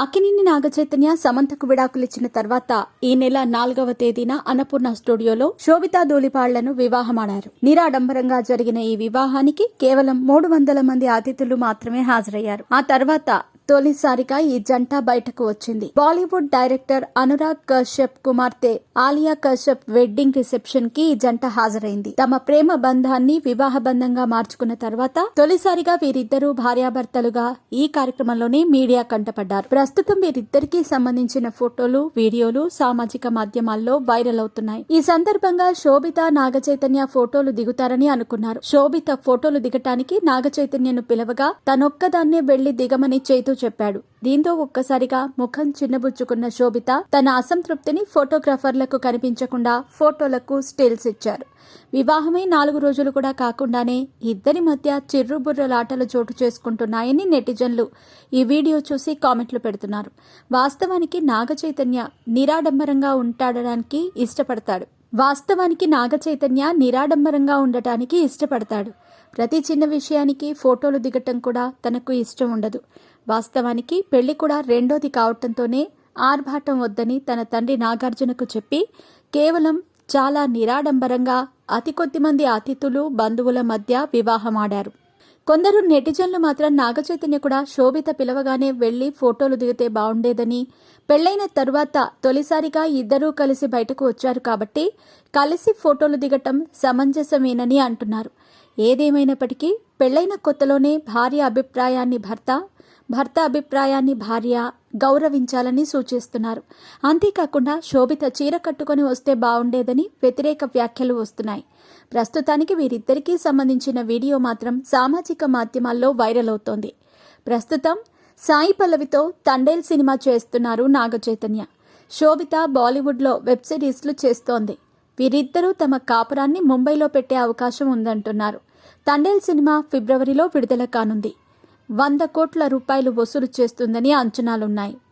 అక్కినేని నాగచైతన్య సమంతకు విడాకులిచ్చిన తర్వాత ఈ నెల 4వ తేదీన అన్నపూర్ణ స్టూడియోలో శోభితా ధూళిపాళ్లను వివాహమాడారు. నిరాడంబరంగా జరిగిన ఈ వివాహానికి కేవలం 300 మంది అతిథులు మాత్రమే హాజరయ్యారు. ఆ తర్వాత తొలిసారిగా ఈ జంట బయటకు వచ్చింది. బాలీవుడ్ డైరెక్టర్ అనురాగ్ కశ్యప్ కుమార్తె ఆలియా కశ్యప్ వెడ్డింగ్ రిసెప్షన్ కి ఈ జంట హాజరైంది. తమ ప్రేమ బంధాన్ని వివాహ బంధంగా మార్చుకున్న తర్వాత తొలిసారిగా వీరిద్దరూ భార్యాభర్తలుగా ఈ కార్యక్రమంలోనే మీడియా కంటపడ్డారు. ప్రస్తుతం వీరిద్దరికీ సంబంధించిన ఫోటోలు, వీడియోలు సామాజిక మాధ్యమాల్లో వైరల్ అవుతున్నాయి. ఈ సందర్భంగా శోభిత, నాగచైతన్య ఫోటోలు దిగుతారని అనుకున్నారు. శోభిత ఫోటోలు దిగటానికి నాగచైతన్యను పిలవగా తనొక్కదాన్నే వెళ్లి దిగమని చేతూ చెప్పాడు. దీంతో ఒక్కసారిగా ముఖం చిన్నబుచ్చుకున్న శోభిత తన అసంతృప్తిని ఫోటోగ్రాఫర్లకు కనిపించకుండా ఫోటోలకు స్టిల్స్ ఇచ్చారు. వివాహమే 4 రోజులు కూడా కాకుండానే ఇద్దరి మధ్య చిర్రుబుర్రలాటలు చోటు చేసుకుంటున్నాయని నెటిజన్లు ఈ వీడియో చూసి కామెంట్లు పెడుతున్నారు. వాస్తవానికి నాగచైతన్య నిరాడంబరంగా ఉండటానికి ఇష్టపడతాడు. ప్రతి చిన్న విషయానికి ఫోటోలు దిగటం కూడా తనకు ఇష్టం ఉండదు. వాస్తవానికి పెళ్లి కూడా రెండోది కావటంతోనే ఆర్భాటం వద్దని తన తండ్రి నాగార్జునకు చెప్పి కేవలం చాలా నిరాడంబరంగా అతి కొద్ది మంది అతిథులు, బంధువుల మధ్య వివాహమాడారు. కొందరు నెటిజన్లు మాత్రం నాగచైతన్య కూడా శోభిత పిలవగానే వెళ్లి ఫోటోలు దిగితే బాగుండేదని, పెళ్లైన తరువాత తొలిసారిగా ఇద్దరూ కలిసి బయటకు వచ్చారు కాబట్టి కలిసి ఫోటోలు దిగటం సమంజసమేనని అంటున్నారు. ఏదేమైనప్పటికీ పెళ్లైన కొత్తలోనే భార్య అభిప్రాయాన్ని భర్త అభిప్రాయాన్ని భార్య గౌరవించాలని సూచిస్తున్నారు. అంతేకాకుండా శోభిత చీర కట్టుకొని వస్తే బాగుండేదని వ్యతిరేక వ్యాఖ్యలు వస్తున్నాయి. ప్రస్తుతానికి వీరిద్దరికీ సంబంధించిన వీడియో మాత్రం సామాజిక మాధ్యమాల్లో వైరల్ అవుతోంది. ప్రస్తుతం సాయి పల్లవితో తండేల్ సినిమా చేస్తున్నారు నాగచైతన్య. శోభిత బాలీవుడ్లో వెబ్ సిరీస్లు చేస్తోంది. వీరిద్దరూ తమ కాపురాన్ని ముంబైలో పెట్టే అవకాశం ఉందంటున్నారు. తండేల్ సినిమా ఫిబ్రవరిలో విడుదల కానుంది. 100 కోట్ల రూపాయలు వసూలు చేస్తుందని అంచనాలున్నాయి.